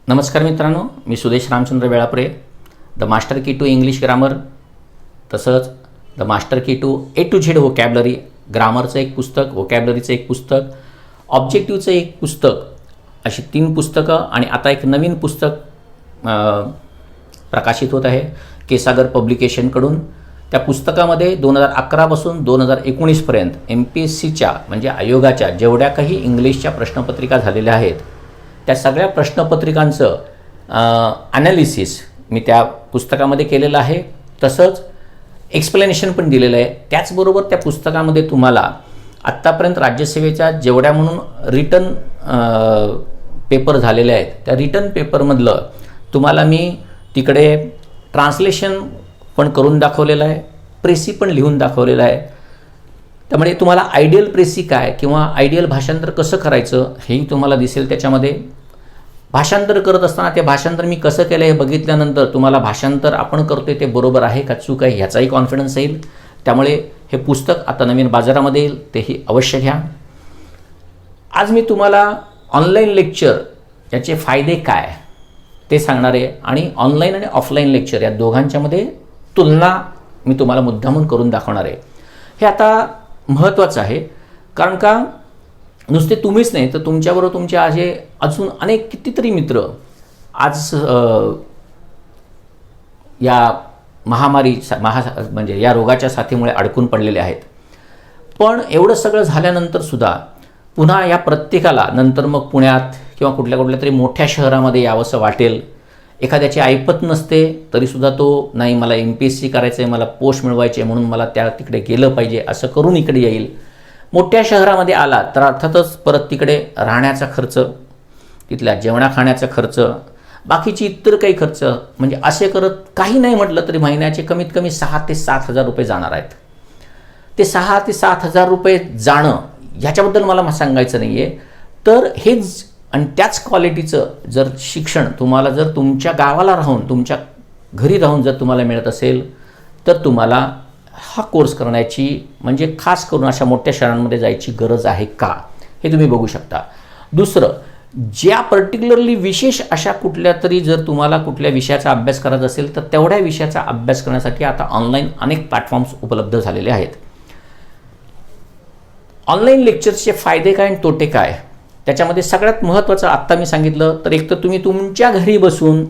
नमस्कार मित्रांनो, मी Sudesh Ramchandra Velapure. The master key to English grammar, तसंच the master key to A to Z vocabulary, ग्रामरचं एक पुस्तक, व्होकॅबलरीचं एक पुस्तक, ऑब्जेक्टिव्हचं एक पुस्तक, अशी 3 पुस्तकं आणि आता एक नवीन पुस्तक प्रकाशित होत आहे केसागर पब्लिकेशनकडून. त्या पुस्तकामध्ये 2011 पासून 2019पर्यंत MPSCच्या म्हणजे आयोगाच्या जेवढ्या काही इंग्लिशच्या प्रश्नपत्रिका झालेल्या आहेत त्या सगळ्या प्रश्नपत्रिकांचं ॲनालिसिस मी त्या पुस्तकामध्ये केलेलं आहे. तसंच एक्सप्लेनेशन पण दिलेलं आहे. त्याचबरोबर त्या पुस्तकामध्ये तुम्हाला आत्तापर्यंत राज्यसेवेच्या जेवढ्या म्हणून रिटन पेपर झालेले आहेत त्या रिटन पेपरमधलं तुम्हाला मी तिकडे ट्रान्सलेशन पण करून दाखवलेलं आहे, प्रेसी पण लिहून दाखवलेलं आहे. त्यामुळे तुम्हाला आयडियल प्रेसी काय किंवा आयडियल भाषांतर कसं करायचं हेही तुम्हाला दिसेल. त्याच्यामध्ये भाषांतर करत असताना ते भाषांतर मी कसं केलं हे बघितल्यानंतर तुम्हाला भाषांतर आपण करतोय ते बरोबर आहे का चूक आहे ह्याचाही कॉन्फिडन्स येईल. त्यामुळे हे पुस्तक आता नवीन बाजारामध्ये येईल, तेही अवश्य घ्या. आज मी तुम्हाला ऑनलाईन लेक्चर याचे फायदे काय ते सांगणार आहे आणि ऑनलाईन आणि ऑफलाईन लेक्चर या दोघांच्यामध्ये तुलना मी तुम्हाला मुद्दामून करून दाखवणार आहे. हे आता महत्त्वाचं आहे, कारण का नुसते तुम्हीच नाही तर तुमच्याबरोबर तुमचे असे अजून अनेक कितीतरी मित्र आज या महामारी म्हणजे या रोगाच्या साथीमुळे अडकून पडलेले आहेत. पण एवढं सगळं झाल्यानंतरसुद्धा पुन्हा या प्रत्येकाला नंतर मग पुण्यात किंवा कुठल्या तरी मोठ्या शहरामध्ये यावंसं वाटेल. एखाद्याची ऐपत नसते तरीसुद्धा तो नाही मला MPSC करायचं आहे, मला पोस्ट मिळवायचे म्हणून मला तिकडे गेलं पाहिजे असं करून इकडे येईल. मोठ्या शहरामध्ये आला तर अर्थातच परत तिकडे राहण्याचा खर्च, तिथल्या जेवणा खाण्याचा खर्च, बाकीची इतर काही खर्च म्हणजे असे करत काही नाही म्हटलं तरी महिन्याचे कमीत कमी 6 ते 7 हजार रुपये जाणार आहेत. ते 6 ते 7 हजार रुपये जाणं ह्याच्याबद्दल मला सांगायचं नाही आहे. तर हेच आणि त्याच क्वालिटीचं जर शिक्षण तुम्हाला जर तुमच्या गावाला राहून तुमच्या घरी राहून जर तुम्हाला मिळत असेल तर तुम्हाला हा कोर्स करण्याची म्हणजे खास करून अशा मोठ्या शहरांमध्ये जायची गरज आहे का हे तुम्ही बघू शकता. दुसरं, ज्या पर्टिक्युलरली विशेष अशा कुठल्या तरी जर तुम्हाला कुठल्या विषयाचा अभ्यास करायचा असेल तर तेवढ्या विषयाचा अभ्यास करण्यासाठी आता ऑनलाईन अनेक प्लॅटफॉर्म्स उपलब्ध झालेले आहेत. ऑनलाईन लेक्चर्सचे फायदे काय आणि तोटे काय त्याच्यामध्ये सगळ्यात महत्त्वाचं आत्ता मी सांगितलं तर एक तर तुम्ही तुमच्या घरी बसून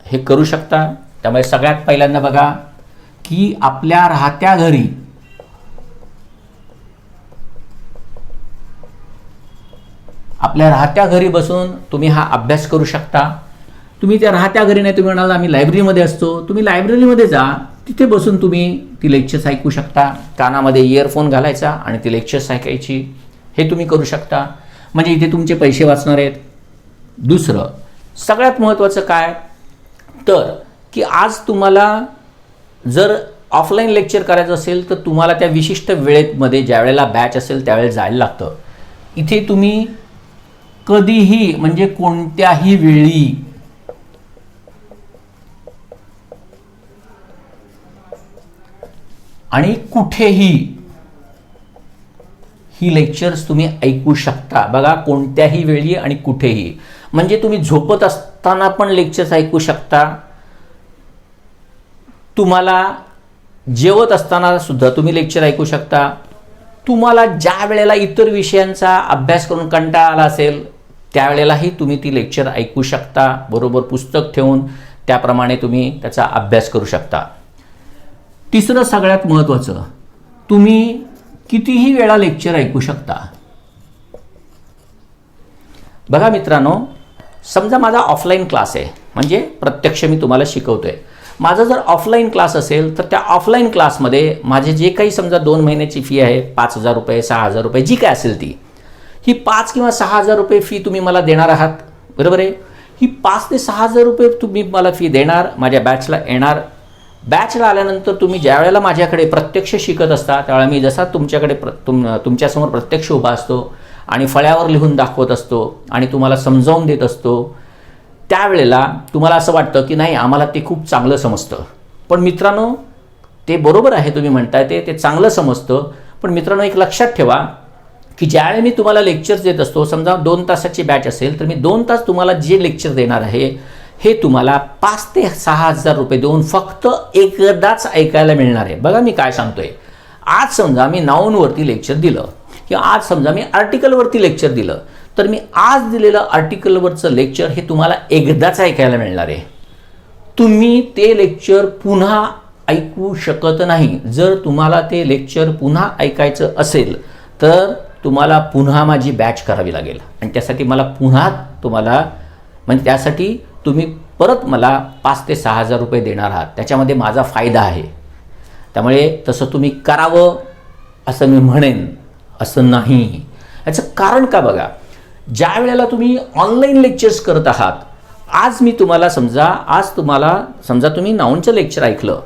हे करू शकता. त्यामुळे सगळ्यात पहिल्यांदा बघा की आपल्या राहत्या घरी बसून तुम्ही हा अभ्यास करू शकता. तुम्ही त्या राहत्या घरी नाही, तुम्ही म्हणाल आम्ही लायब्ररीमध्ये असतो, तुम्ही लायब्ररीमध्ये जा, तिथे बसून तुम्ही ती लेक्चर्स ऐकू शकता. कानामध्ये इयरफोन घालायचा आणि ती लेक्चर्स ऐकायची, हे तुम्ही करू शकता. म्हणजे इथे तुमचे पैसे वाचणार आहेत. दुसरं सगळ्यात महत्त्वाचं काय तर की आज तुम्हाला जर ऑफलाईन लेक्चर करायचं असेल तर तुम्हाला त्या विशिष्ट वेळेमध्ये ज्या वेळेला बॅच असेल त्यावेळेला जायला लागतं. इथे तुम्ही कधीही म्हणजे कोणत्याही वेळी आणि कुठेही ही लेक्चर्स तुम्ही ऐकू शकता. बघा, कोणत्याही वेळी आणि कुठेही म्हणजे तुम्ही झोपत असताना पण लेक्चर्स ऐकू शकता. तुम्हाला जेवत असताना सुद्धा तुम्ही लेक्चर ऐकू शकता. तुम्हाला ज्या वेळेला इतर विषयांचा अभ्यास करून कंटाळा आला असेल त्यावेळेलाही तुम्ही ती लेक्चर ऐकू शकता. बरोबर पुस्तक ठेवून त्याप्रमाणे तुम्ही त्याचा अभ्यास करू शकता. तिसरं सगळ्यात महत्त्वाचं, तुम्ही कितीही वेळा लेक्चर ऐकू शकता. बघा मित्रांनो, समजा माझा ऑफलाईन क्लास आहे म्हणजे प्रत्यक्ष मी तुम्हाला शिकवतोय. माझा जर ऑफलाईन क्लास असेल तर त्या ऑफलाईन क्लासमध्ये माझे जे काही समजा 2 महिन्याची फी आहे 5,000 रुपये 6,000 रुपये जी काय असेल ती, ही 5 किंवा 6,000 रुपये फी तुम्ही मला देणार आहात, बरोबर आहे. ही 5 ते 6,000 रुपये तुम्ही मला फी देणार, माझ्या बॅचला येणार. बॅचला आल्यानंतर तुम्ही ज्या वेळेला माझ्याकडे प्रत्यक्ष शिकत असता त्यावेळेला मी जसा तुमच्याकडे तुमच्यासमोर प्रत्यक्ष उभा असतो आणि फळ्यावर लिहून दाखवत असतो आणि तुम्हाला समजावून देत असतो, त्यावेळेला तुम्हाला असं वाटतं की नाही आम्हाला ते खूप चांगलं समजतं. पण मित्रांनो, ते बरोबर आहे तुम्ही म्हणताय ते चांगलं समजतं. पण मित्रांनो, एक लक्षात ठेवा की ज्यावेळी मी तुम्हाला लेक्चर्स देत असतो, समजा 2 तासाची बॅच असेल तर मी 2 तास तुम्हाला जे लेक्चर देणार आहे हे तुम्हाला 5 ते 6,000 रुपये देऊन फक्त एकदाच ऐकायला मिळणार आहे. बघा मी काय सांगतोय. आज समजा मी नाऊनवरती लेक्चर दिलं किंवा आज समजा मी आर्टिकलवरती लेक्चर दिलं, तर मी आज दिलेलं आर्टिकलवरचं लेक्चर हे तुम्हाला एकदाच ऐकायला मिळणार आहे. तुम्ही ते लेक्चर पुन्हा ऐकू शकत नाही. जर तुम्हाला ते लेक्चर पुन्हा ऐकायचं असेल तर तुम्हाला पुन्हा माझी बॅच करावी लागेल आणि त्यासाठी मला पुन्हा तुम्हाला म्हणजे त्यासाठी तुम्ही परत मला 5 ते 6,000 रुपये देणार आहात. त्याच्यामध्ये माझा फायदा आहे. त्यामुळे तसं तुम्ही करावं असं मी म्हणेन, असं नाही. याचं कारण का बघा, ज्या वेळेला तुम्ही ऑनलाईन लेक्चर्स करत आहात, आज तुम्हाला समजा तुम्ही नाऊनचं लेक्चर ऐकलं,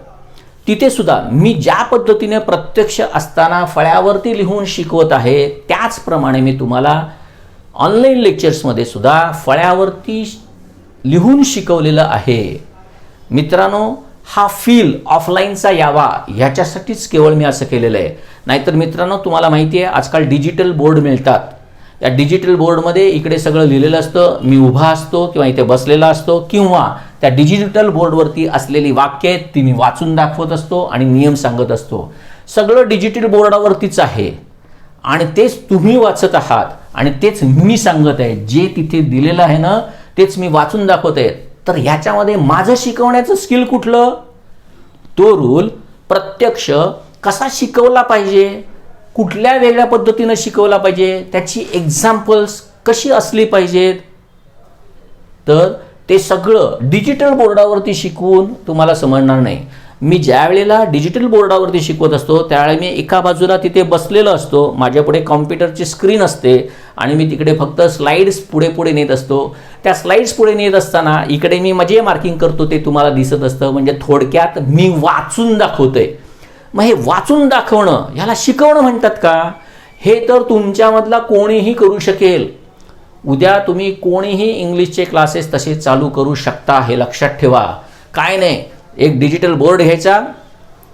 तिथे सुद्धा मी ज्या पद्धतीने प्रत्यक्ष असताना फळ्यावरती लिहून शिकवत आहे त्याचप्रमाणे मी तुम्हाला ऑनलाईन लेक्चर्समध्ये सुद्धा फळ्यावरती लिहून शिकवलेलं आहे. मित्रांनो, हा फील ऑफलाईनचा यावा ह्याच्यासाठीच केवळ मी असं केलेलं आहे. नाहीतर मित्रांनो, तुम्हाला माहिती आहे आजकाल डिजिटल बोर्ड मिळतात. या डिजिटल बोर्डमध्ये इकडे सगळं लिहिलेलं असतं, मी उभा असतो किंवा इथे बसलेला असतो, किंवा त्या डिजिटल बोर्डवरती असलेली वाक्य आहेत ती मी वाचून दाखवत असतो आणि नियम सांगत असतो. सगळं डिजिटल बोर्डावरतीच आहे आणि तेच तुम्ही वाचत आहात आणि तेच मी सांगत आहे. जे तिथे दिलेलं आहे ना तेच मी वाचून दाखवत आहे. तर ह्याच्यामध्ये माझं शिकवण्याचं स्किल कुठलं? तो रूल प्रत्यक्ष कसा शिकवला पाहिजे, कुठल्या वेगळ्या पद्धतीनं शिकवला पाहिजे, त्याची एक्झाम्पल्स कशी असली पाहिजेत, तर ते सगळं डिजिटल बोर्डावरती शिकवून तुम्हाला समजणार नाही. मी ज्या वेळेला डिजिटल बोर्डावरती शिकवत असतो त्यावेळी मी एका बाजूला तिथे बसलेलो असतो, माझ्यापुढे कॉम्प्युटरची स्क्रीन असते आणि मी तिकडे फक्त स्लाइड्स पुढे पुढे नेत असतो. त्या स्लाइड्स पुढे नेत असताना इकडे मी जे मार्किंग करतो ते तुम्हाला दिसत असतं. म्हणजे थोडक्यात मी वाचून दाखवतोय. मग हे वाचून दाखवणं ह्याला शिकवणं म्हणतात का? हे तर तुमच्यामधला कोणीही करू शकेल. उद्या तुम्ही कोणीही इंग्लिशचे क्लासेस तसे चालू करू शकता, हे लक्षात ठेवा. काय नाही, एक डिजिटल बोर्ड घ्यायचा,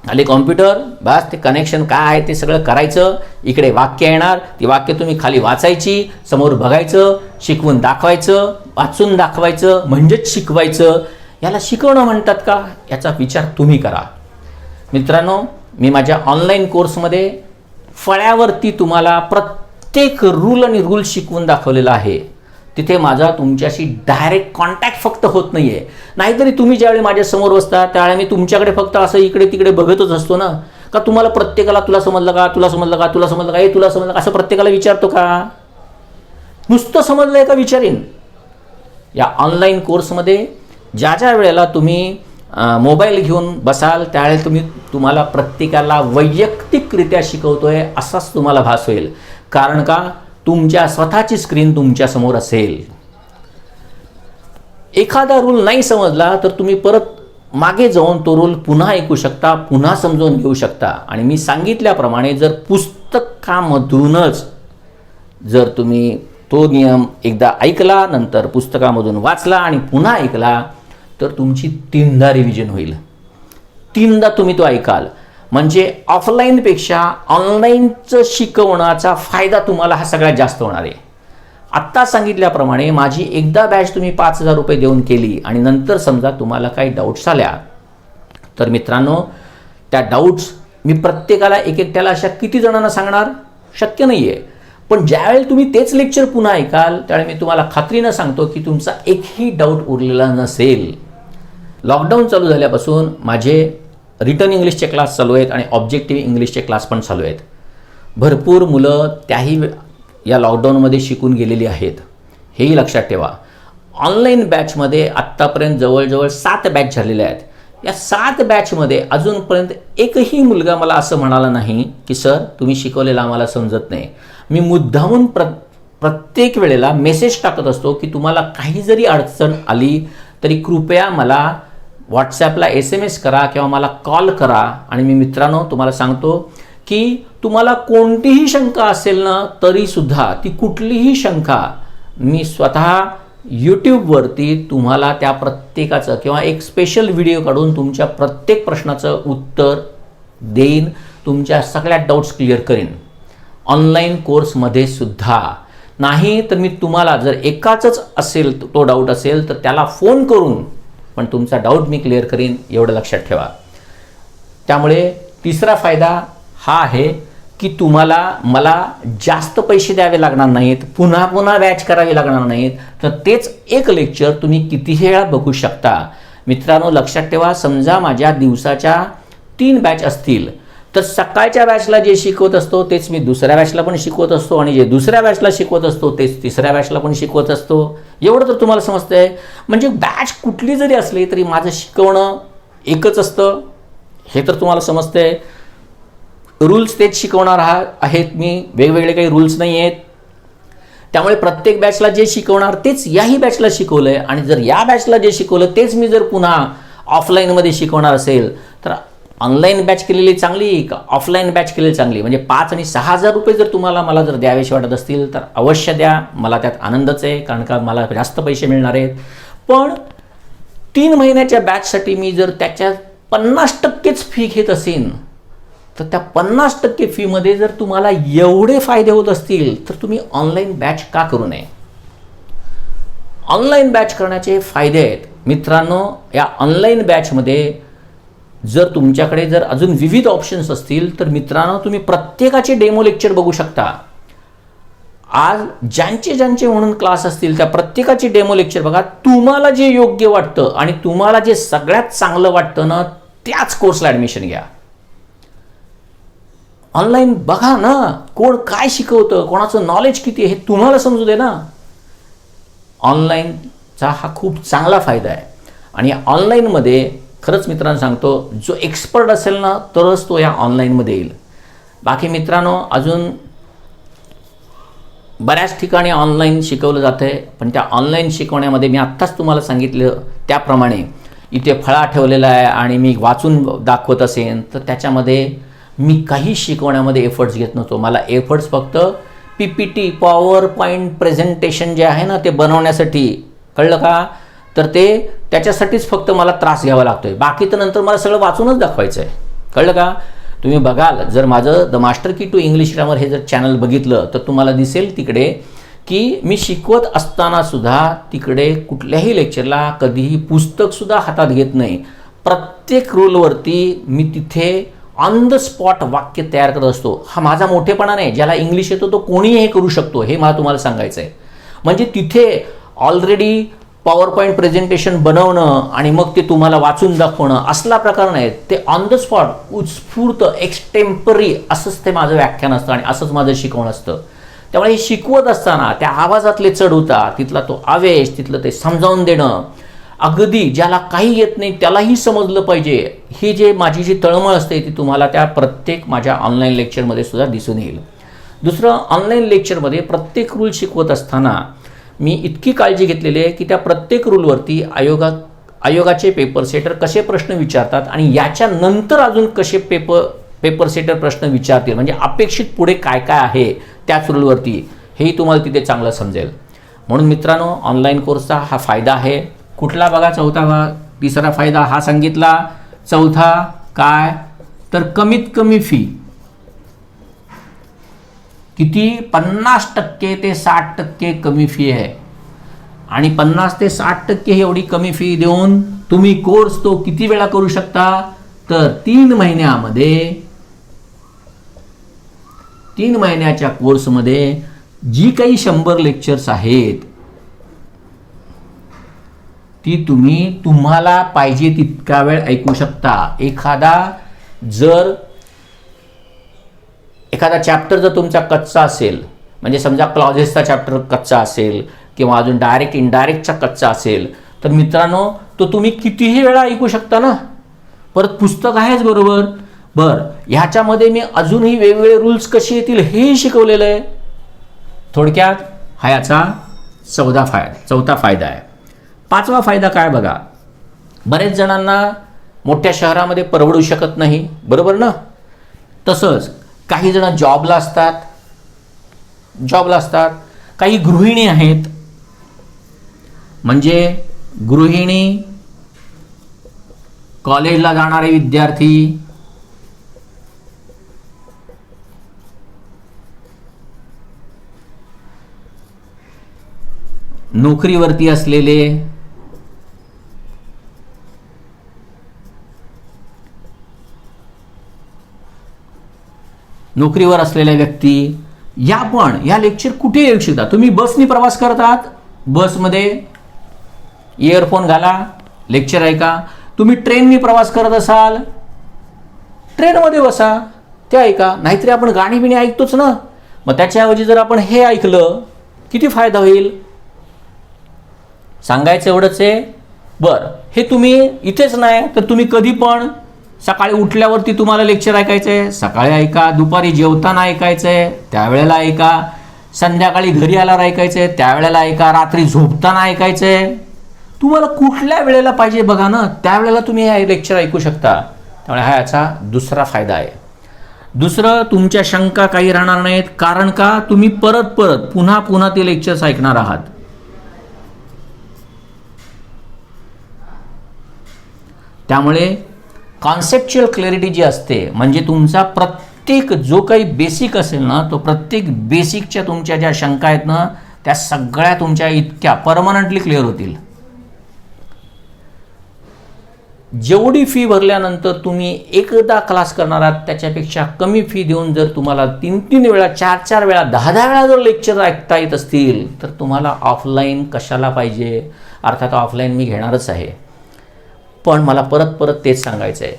आले कॉम्प्युटर, बस ते कनेक्शन काय आहे ते सगळं करायचं. इकडे वाक्य येणार, ती वाक्य तुम्ही खाली वाचायची, समोर बघायचं, शिकवून दाखवायचं, वाचून दाखवायचं, म्हणजेच शिकवायचं. याला शिकवणं म्हणतात का? याचा विचार तुम्ही करा. मित्रांनो, मी माझ्या ऑनलाईन कोर्समध्ये फळ्यावरती तुम्हाला प्रत्येक रूल आणि रूल शिकवून दाखवलेला आहे. तिथे माझा तुमच्याशी डायरेक्ट कॉन्टॅक्ट फक्त होत नाही आहे. नाहीतरी तुम्ही ज्यावेळी माझ्यासमोर बसता त्यावेळी मी तुमच्याकडे फक्त असं इकडे तिकडे बघतच असतो ना. का तुम्हाला प्रत्येकाला तुला समजलं का, तुला समजलं का, तुला समजलं का, हे तुला समजलं का असं प्रत्येकाला विचारतो का? नुसतं समजलंय का विचारेन. या ऑनलाईन कोर्समध्ये ज्या वेळेला तुम्ही मोबाईल घेऊन बसाल त्यावेळेला तुम्हाला प्रत्येकाला वैयक्तिकरित्या शिकवतोय असाच तुम्हाला भास होईल. कारण का? तुमच्या स्वतःची स्क्रीन तुमच्या समोर असेल. एखादा रूल नाही समजला तर तुम्ही परत मागे जाऊन तो रूल पुन्हा ऐकू शकता, पुन्हा समजून घेऊ शकता. आणि मी सांगितल्याप्रमाणे जर पुस्तकामधूनच जर तुम्ही तो नियम एकदा ऐकला, नंतर पुस्तकामधून वाचला आणि पुन्हा ऐकला, तर तुमची 3दा रिव्हिजन होईल. 3दा तुम्ही तो ऐकाल. म्हणजे ऑफलाईनपेक्षा ऑनलाईनचं शिकवण्याचा फायदा तुम्हाला हा सगळ्यात जास्त होणार आहे. आत्ता सांगितल्याप्रमाणे माझी एकदा बॅच तुम्ही 5,000 रुपये देऊन केली आणि नंतर समजा तुम्हाला काही डाऊट्स आल्या, तर मित्रांनो त्या डाऊट्स मी प्रत्येकाला एकट्याला अशा किती जणांना सांगणार? शक्य नाही आहे. पण ज्यावेळेला तुम्ही तेच लेक्चर पुन्हा ऐकाल त्यावेळी मी तुम्हाला खात्रीनं सांगतो की तुमचा एकही डाऊट उरलेला नसेल. लॉकडाऊन चालू झाल्यापासून माझे रिटन इंग्लिशचे क्लास चालू आहेत आणि ऑब्जेक्टिव्ह इंग्लिशचे क्लास पण चालू आहेत. भरपूर मुलं त्याही या लॉकडाऊनमध्ये शिकून गेलेली आहेत, हेही लक्षात ठेवा. ऑनलाईन बॅचमध्ये आत्तापर्यंत जवळजवळ 7 बॅच झालेल्या आहेत. या 7 बॅचमध्ये अजूनपर्यंत एकही मुलगा मला असं म्हणाला नाही की सर तुम्ही शिकवलेलं आम्हाला समजत नाही. मी मुद्दामून प्रत्येक वेळेला मेसेज टाकत असतो की तुम्हाला काही जरी अडचण आली तरी कृपया मला व्हॉट्सॲपला SMS करा किंवा मला कॉल करा. आणि मी मित्रांनो तुम्हाला सांगतो की तुम्हाला कोणतीही शंका असेल ना तरीसुद्धा ती कुठलीही शंका मी स्वतः यूट्यूबवरती तुम्हाला त्या प्रत्येकाचं किंवा एक स्पेशल व्हिडिओ काढून तुमच्या प्रत्येक प्रश्नाचं उत्तर देईन, तुमच्या सगळ्या डाऊट्स क्लिअर करेन. ऑनलाईन कोर्समध्ये सुद्धा. नाही तर मी तुम्हाला जर एकाच असेल तो डाऊट असेल तर त्याला फोन करून पण तुमचा डाऊट मी क्लिअर करीन, एवढं लक्षात ठेवा. त्यामुळे तिसरा फायदा हा आहे की तुम्हाला मला जास्त पैसे द्यावे लागणार नाहीत, पुन्हा पुन्हा बॅच करावी लागणार नाहीत, तर तेच एक लेक्चर तुम्ही कितीही वेळा बघू शकता. मित्रांनो लक्षात ठेवा, समजा माझ्या दिवसाच्या 3 बॅच असतील तर सकाळच्या बॅचला जे शिकवत असतो तेच मी दुसऱ्या बॅचला पण शिकवत असतो आणि जे दुसऱ्या बॅचला शिकवत असतो तेच तिसऱ्या बॅचला पण शिकवत असतो. एवढं तर तुम्हाला समजतंय. म्हणजे बॅच कुठली जरी असली तरी माझं शिकवणं एकच असतं, हे तर तुम्हाला समजतंय. रूल्स तेच शिकवणार आहेत मी, वेगवेगळे काही रूल्स नाही आहेत. त्यामुळे प्रत्येक बॅचला जे शिकवणार तेच याही बॅचला शिकवलं आहे आणि जर या बॅचला जे शिकवलं तेच मी जर पुन्हा ऑफलाईनमध्ये शिकवणार असेल तर ऑनलाईन बॅच केलेली चांगली का ऑफलाईन बॅच केलेली चांगली. म्हणजे 5 आणि 6 हजार रुपये जर तुम्हाला मला जर द्यावेसे वाटत असतील तर अवश्य द्या, मला त्यात आनंदच आहे, कारण का मला जास्त पैसे मिळणार आहेत. पण 3 महिन्याच्या बॅचसाठी मी जर त्याच्या 50% फी घेत असेल तर त्या 50% फीमध्ये जर तुम्हाला एवढे फायदे होत असतील तर तुम्ही ऑनलाईन बॅच का करू नये. ऑनलाईन बॅच करण्याचे फायदे आहेत मित्रांनो. या ऑनलाईन बॅचमध्ये जर तुमच्याकडे जर अजून विविध ऑप्शन्स असतील तर मित्रांनो तुम्ही प्रत्येकाचे डेमो लेक्चर बघू शकता. आज ज्यांचे म्हणून क्लास असतील त्या प्रत्येकाचे डेमो लेक्चर बघा. तुम्हाला जे योग्य वाटतं आणि तुम्हाला जे सगळ्यात चांगलं वाटतं ना त्याच कोर्सला ॲडमिशन घ्या. ऑनलाईन बघा ना, कोण काय शिकवतं, कोणाचं नॉलेज किती आहे हे तुम्हाला समजू दे ना. ऑनलाईनचा हा खूप चांगला फायदा आहे. आणि या ऑनलाईनमध्ये खरंच मित्रांनो सांगतो, जो एक्सपर्ट असेल ना तरच तो या ऑनलाईनमध्ये येईल. बाकी मित्रांनो अजून बऱ्याच ठिकाणी ऑनलाईन शिकवलं जातं आहे, पण त्या ऑनलाईन शिकवण्यामध्ये मी आत्ताच तुम्हाला सांगितलं त्याप्रमाणे इथे फळा ठेवलेला आहे आणि मी वाचून दाखवत असेन तर त्याच्यामध्ये मी काही शिकवण्यामध्ये एफर्ट्स घेत नव्हतो. मला एफर्ट्स फक्त PPT पॉवर पॉईंट प्रेझेंटेशन जे आहे ना ते बनवण्यासाठी, कळलं का, तर ते त्याच्यासाठीच फक्त मला त्रास घ्यावा लागतोय. बाकी तर नंतर मला सगळं वाचूनच दाखवायचं आहे, कळलं का. तुम्ही बघाल जर माझं the master key to English grammar हे जर चॅनल बघितलं तर तुम्हाला दिसेल तिकडे की मी शिकवत असताना सुद्धा तिकडे कुठल्याही लेक्चरला कधीही पुस्तकसुद्धा हातात घेत नाही. प्रत्येक रूलवरती मी तिथे ऑन द स्पॉट वाक्य तयार करत असतो. हा माझा मोठेपणा नाही, ज्याला इंग्लिश येतो तो कोणीही हे करू शकतो, हे मला तुम्हाला सांगायचं आहे. म्हणजे तिथे ऑलरेडी पॉवर पॉईंट प्रेझेंटेशन बनवणं आणि मग ते तुम्हाला वाचून दाखवणं असला प्रकार नाही. ते ऑन द स्पॉट उत्स्फूर्त एक्सटेम्परी असंच ते माझं व्याख्यान असतं आणि असंच माझं शिकवण असतं. त्यामुळे हे शिकवत असताना त्या आवाजातले चढउतार, तिथला तो आवेश, तिथलं ते समजावून देणं, अगदी ज्याला काही येत नाही त्यालाही समजलं पाहिजे, ही जे माझी जी तळमळ असते ती तुम्हाला त्या प्रत्येक माझ्या ऑनलाईन लेक्चरमध्ये सुद्धा दिसून येईल. दुसरं, ऑनलाईन लेक्चरमध्ये प्रत्येक रूल शिकवत असताना मी इतकी काळजी घेतलेली आहे की त्या प्रत्येक रूलवरती आयोगाचे पेपर सेटर कसे प्रश्न विचारतात आणि याच्यानंतर अजून कसे पेपर सेटर प्रश्न विचारतील, म्हणजे अपेक्षित पुढे काय काय आहे त्याच रूलवरती, हेही तुम्हाला तिथे चांगलं समजेल. म्हणून मित्रांनो ऑनलाईन कोर्सचा हा फायदा आहे. कुठला बघा, तिसरा फायदा हा सांगितला. चौथा काय, तर कमीत कमी फी किती, 50% ते 60% कमी फी आहे. आणि 50 ते 60% एवढी कमी फी देऊन तुम्ही कोर्स तो किती वेळा करू शकता, तर 3 महिन्यामध्ये, 3 महिन्याच्या कोर्समध्ये जी काही 100 लेक्चर्स आहेत ती तुम्हाला पाहिजे तितका वेळ ऐकू शकता. एखादा चॅप्टर जर तुमचा कच्चा असेल, म्हणजे समजा क्लॉजेसचा चॅप्टर कच्चा असेल किंवा अजून डायरेक्ट इनडायरेक्टचा कच्चा असेल तर मित्रांनो तो तुम्ही कितीही वेळा ऐकू शकता ना. परत पुस्तक आहेच बरोबर. ह्याच्यामध्ये मी अजूनही वेगवेगळे रूल्स कसे येतील हेही शिकवलेलं आहे. थोडक्यात हा याचा चौथा फायदा आहे. 5वा फायदा काय बघा, बरेच जणांना मोठ्या शहरामध्ये परवडू शकत नाही, बरोबर ना. तसंच काही जण जॉबला असतात, काही गृहिणी आहेत, म्हणजे गृहिणी, कॉलेजला जाणारे विद्यार्थी, नोकरीवरती असलेले, नोकरीवर असलेल्या व्यक्ती या लेक्चर कुठे येऊ शकता. तुम्ही बसनी प्रवास करतात, बसमध्ये इयरफोन घाला, लेक्चर ऐका. तुम्ही ट्रेननी प्रवास करत असाल, ट्रेनमध्ये बसा, ते ऐका. नाहीतरी आपण गाणी बिणी ऐकतोच ना, मग त्याच्याऐवजी जर आपण हे ऐकलं किती फायदा होईल. सांगायचं एवढंच आहे. बरं, हे तुम्ही इथेच नाही तर तुम्ही कधी पण सकाळी उठल्यावरती तुम्हाला लेक्चर ऐकायचं आहे, सकाळी ऐका. दुपारी जेवताना ऐकायचं आहे, त्यावेळेला ऐका. संध्याकाळी घरी आल्यावर ऐकायचं आहे, त्यावेळेला ऐका. रात्री झोपताना ऐकायचं आहे. तुम्हाला कुठल्या वेळेला पाहिजे बघा ना, त्यावेळेला तुम्ही हे लेक्चर ऐकू शकता. त्यामुळे हा याचा दुसरा फायदा आहे. दुसरं, तुमच्या शंका काही राहणार नाहीत. कारण का, तुम्ही परत परत पुन्हा पुन्हा ते लेक्चर्स ऐकणार आहात. त्यामुळे कॉन्सेप्च्युअल क्लॅरिटी जी असते, म्हणजे तुमचा प्रत्येक जो काही बेसिक असेल ना, तो प्रत्येक बेसिकच्या तुमच्या ज्या शंका आहेत ना, त्या सगळ्या तुमच्या इतक्या परमनंटली क्लिअर होतील. जेवढी फी भरल्यानंतर तुम्ही एकदा क्लास करणार आहात, त्याच्यापेक्षा कमी फी देऊन जर तुम्हाला 3-3 वेळा, 4-4 वेळा, 10-10 वेळा जर लेक्चर ऐकता येत असतील, तर तुम्हाला ऑफलाईन कशाला पाहिजे. अर्थात ऑफलाईन मी घेणारच आहे, पण मला परत परत तेच सांगायचं आहे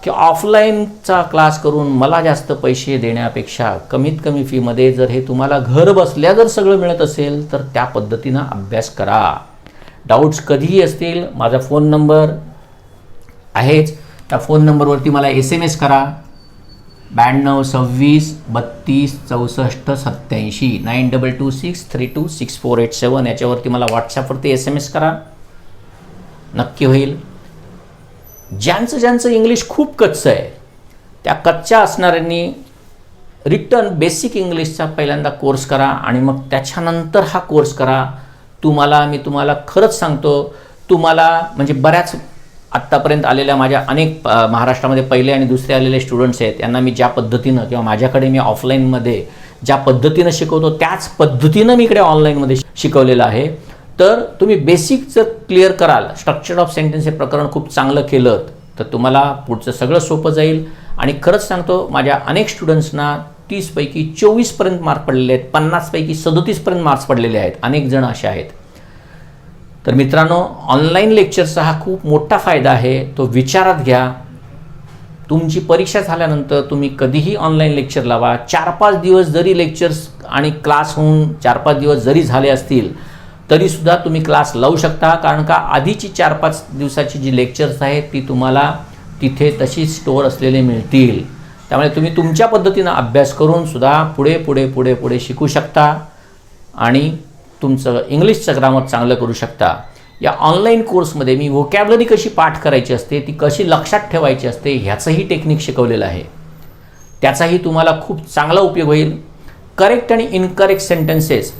की ऑफलाईनचा क्लास करून मला जास्त पैसे देण्यापेक्षा कमीत कमी फीमध्ये जर हे तुम्हाला घर बसल्या जर सगळं मिळत असेल, तर त्या पद्धतीनं अभ्यास करा. डाऊट्स कधीही असतील, माझा फोन नंबर आहेच. त्या फोन नंबरवरती मला SMS करा. 92 26 32 64 87 9226326487 याच्यावरती मला व्हॉट्सॲपवरती SMS करा. नक्की होईल. ज्यांचं इंग्लिश खूप कच्चं आहे, त्या कच्च्या असणाऱ्यांनी रिटर्न बेसिक इंग्लिशचा पहिल्यांदा कोर्स करा आणि मग त्याच्यानंतर हा कोर्स करा. मी तुम्हाला खरंच सांगतो, तुम्हाला म्हणजे बऱ्याच आत्तापर्यंत आलेल्या माझ्या अनेक महाराष्ट्रामध्ये पहिले आणि दुसरे आलेले स्टुडंट्स आहेत, यांना मी ज्या पद्धतीनं किंवा माझ्याकडे मी ऑफलाईनमध्ये ज्या पद्धतीनं शिकवतो त्याच पद्धतीनं मी इकडे ऑनलाईनमध्ये शिकवलेलं आहे. तर तुम्ही बेसिक जर क्लिअर कराल, स्ट्रक्चर ऑफ सेंटेन्स हे प्रकरण खूप चांगलं केलं, तर तुम्हाला पुढचं सगळं सोपं जाईल. आणि खरंच सांगतो, माझ्या अनेक स्टुडंट्सना 30 पैकी 24पर्यंत मार्क पडलेले आहेत, 50 पैकी 37पर्यंत मार्क्स पडलेले आहेत, अनेक जण असे आहेत. तर मित्रांनो, ऑनलाईन लेक्चरचा हा खूप मोठा फायदा आहे, तो विचारात घ्या. तुमची परीक्षा झाल्यानंतर तुम्ही कधीही ऑनलाईन लेक्चर लावा. 4-5 दिवस जरी लेक्चर्स आणि क्लास होऊन 4-5 दिवस जरी झाले असतील, तरीसुद्धा तुम्ही क्लास लावू शकता. कारण का, आधीची 4-5 दिवसाची जी लेक्चर्स आहेत ती तुम्हाला तिथे तशी स्टोअर असलेले मिळतील. त्यामुळे तुम्ही तुमच्या पद्धतीनं अभ्यास करून सुद्धा पुढे पुढे पुढे पुढे शिकू शकता आणि तुमचं इंग्लिशचं ग्रामर चांगलं करू शकता. या ऑनलाईन कोर्समध्ये मी व्होकॅब्युलरी कशी पाठ करायची असते, ती कशी लक्षात ठेवायची असते, ह्याचंही टेक्निक शिकवलेलं आहे. त्याचाही तुम्हाला खूप चांगला उपयोग होईल. करेक्ट आणि इनकरेक्ट सेंटेन्सेस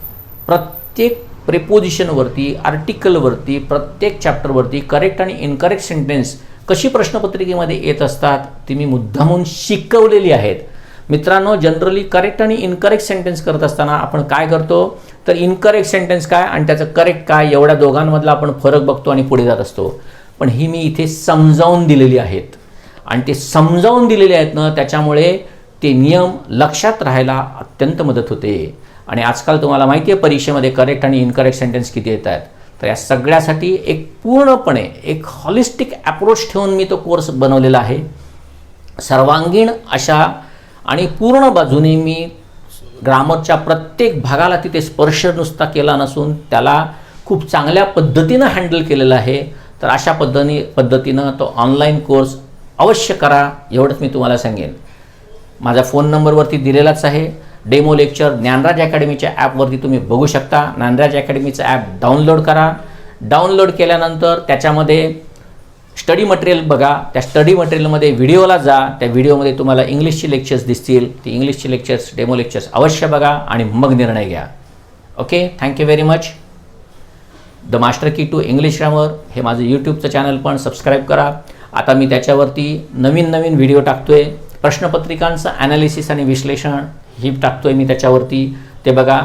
प्रत्येक प्रिपोजिशनवरती, आर्टिकलवरती, प्रत्येक चॅप्टरवरती करेक्ट आणि इनकरेक्ट सेंटेन्स कशी प्रश्नपत्रिकेमध्ये येत असतात ती मी मुद्दामून शिकवलेली आहेत. मित्रांनो, जनरली करेक्ट आणि इनकरेक्ट सेंटेन्स करत असताना आपण काय करतो, तर इनकरेक्ट सेंटेन्स काय आणि त्याचं करेक्ट काय एवढ्या दोघांमधला आपण फरक बघतो आणि पुढे जात असतो. पण ही मी इथे समजावून दिलेली आहेत आणि ते समजावून दिलेले आहेत ना, त्याच्यामुळे ते नियम लक्षात राहायला अत्यंत मदत होते. आणि आजकाल तुम्हाला माहिती आहे परीक्षेमध्ये करेक्ट आणि इनकरेक्ट सेंटेन्स किती येतात. तर या सगळ्यासाठी एक पूर्णपणे एक हॉलिस्टिक अप्रोच ठेवून मी तो कोर्स बनवलेला आहे. सर्वांगीण अशा आणि पूर्ण बाजूने मी ग्रामरच्या प्रत्येक भागाला तिथे स्पर्श नुसता केला नसून त्याला खूप चांगल्या पद्धतीनं हँडल केलेलं आहे. तर अशा पद्धतीनं तो ऑनलाईन कोर्स अवश्य करा, एवढंच मी तुम्हाला सांगेन. माझा फोन नंबरवरती दिलेलाच आहे. डेमो लेक्चर ज्ञानराज अकॅडमीच्या ॲपवरती तुम्ही बघू शकता. ज्ञानराज अकॅडमीचं ॲप डाउनलोड करा. डाउनलोड केल्यानंतर त्याच्यामध्ये स्टडी मटेरियल बघा. त्या स्टडी मटेरियलमध्ये व्हिडिओला जा. त्या व्हिडिओमध्ये तुम्हाला इंग्लिशची लेक्चर्स दिसतील. ती इंग्लिशची लेक्चर्स, डेमो लेक्चर्स अवश्य बघा आणि मग निर्णय घ्या. Okay, thank you very much. The master key to English grammar हे माझं यूट्यूबचं चॅनल पण सबस्क्राईब करा. आता मी त्याच्यावरती नवीन व्हिडिओ टाकतोय. प्रश्नपत्रिकांचं ॲनालिसिस आणि विश्लेषण ही टाकतोय मी त्याच्यावरती, ते बघा.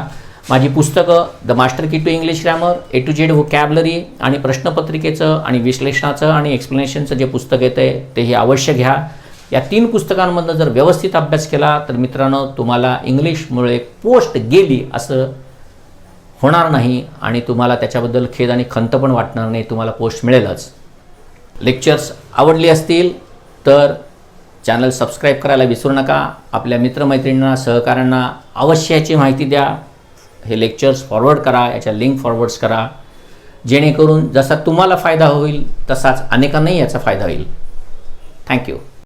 माझी पुस्तकं the master key to English grammar, A to Z vocabulary आणि प्रश्नपत्रिकेचं आणि विश्लेषणाचं आणि एक्सप्लेनेशनचं जे पुस्तक येतं आहे तेही अवश्य घ्या. या 3 पुस्तकांमधनं जर व्यवस्थित अभ्यास केला तर मित्रांनो तुम्हाला इंग्लिशमुळे पोस्ट गेली असं होणार नाही आणि तुम्हाला त्याच्याबद्दल खेद आणि खंत पण वाटणार नाही, तुम्हाला पोस्ट मिळेलच. लेक्चर्स आवडली असतील तर चॅनल सबस्क्राईब करायला विसरू नका. आपल्या मित्रमैत्रिणींना, सहकाऱ्यांना अवश्य याची माहिती द्या. हे लेक्चर्स फॉरवर्ड करा, याच्या लिंक फॉरवर्ड्स करा, जेणेकरून जसा तुम्हाला फायदा होईल तसाच अनेकांनाही याचा फायदा होईल. थँक्यू.